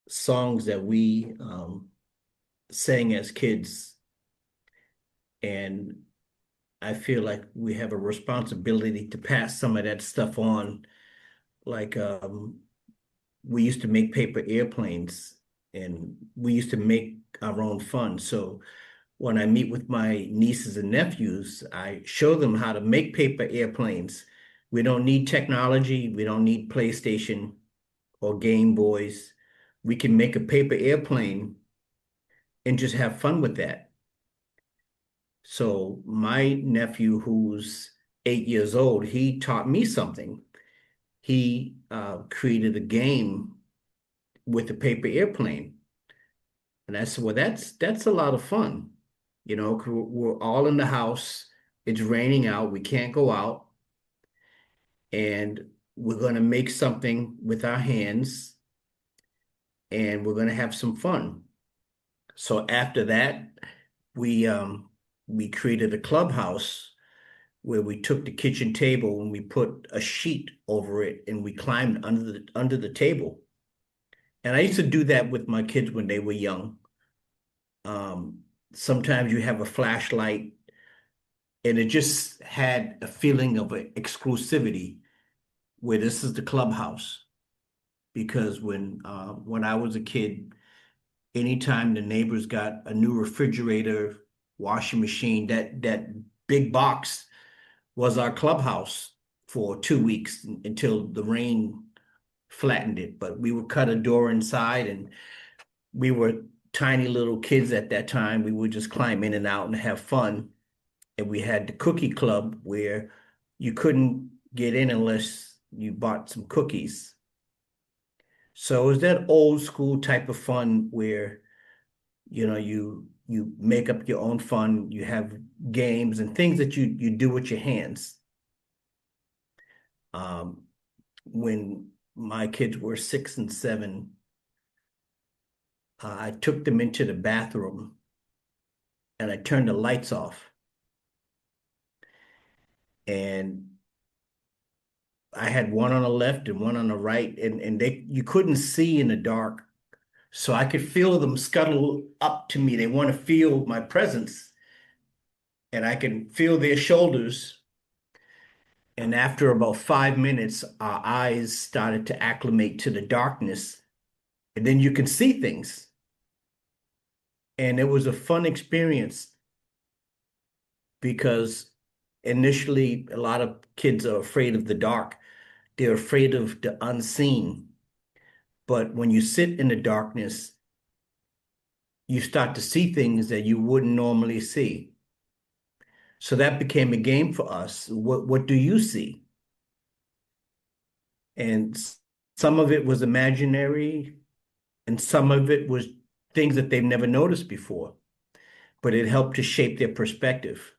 songs that we sang as kids, and I feel like we have a responsibility to pass some of that stuff on. Like we used to make paper airplanes, and we used to make our own fun. So when I meet with my nieces and nephews, I show them how to make paper airplanes. We don't need technology. We don't need PlayStation or Game Boys. We can make a paper airplane and just have fun with that. So my nephew, who's 8 years old, he taught me something. He created a game with a paper airplane. And I said, well, that's a lot of fun. 'Cause we're all in the house. It's raining out. We can't go out. And we're going to make something with our hands and we're going to have some fun. So after that, we um we created a clubhouse where we took the kitchen table and we put a sheet over it and we climbed under the table. And I used to do that with my kids when they were young. Sometimes you have a flashlight and it just had a feeling of exclusivity where this is the clubhouse. Because when I was a kid, anytime the neighbors got a new refrigerator, washing machine, that big box was our clubhouse for 2 weeks until the rain flattened it. But we would cut a door inside, and we were tiny little kids at that time. We would just climb in and out and have fun. And we had the cookie club where you couldn't get in unless you bought some cookies. So it was that old school type of fun where you make up your own fun, you have games and things that you do with your hands. Um, when my kids were 6 and 7, I took them into the bathroom and I turned the lights off. And I had one on the left and one on the right, and you couldn't see in the dark. So I could feel them scuttle up to me. They want to feel my presence, and I can feel their shoulders. And after about 5 minutes, our eyes started to acclimate to the darkness, and then you can see things. And it was a fun experience because initially, a lot of kids are afraid of the dark. They're afraid of the unseen. But when you sit in the darkness, you start to see things that you wouldn't normally see. So that became a game for us. What do you see? And some of it was imaginary, and some of it was things that they've never noticed before, but it helped to shape their perspective.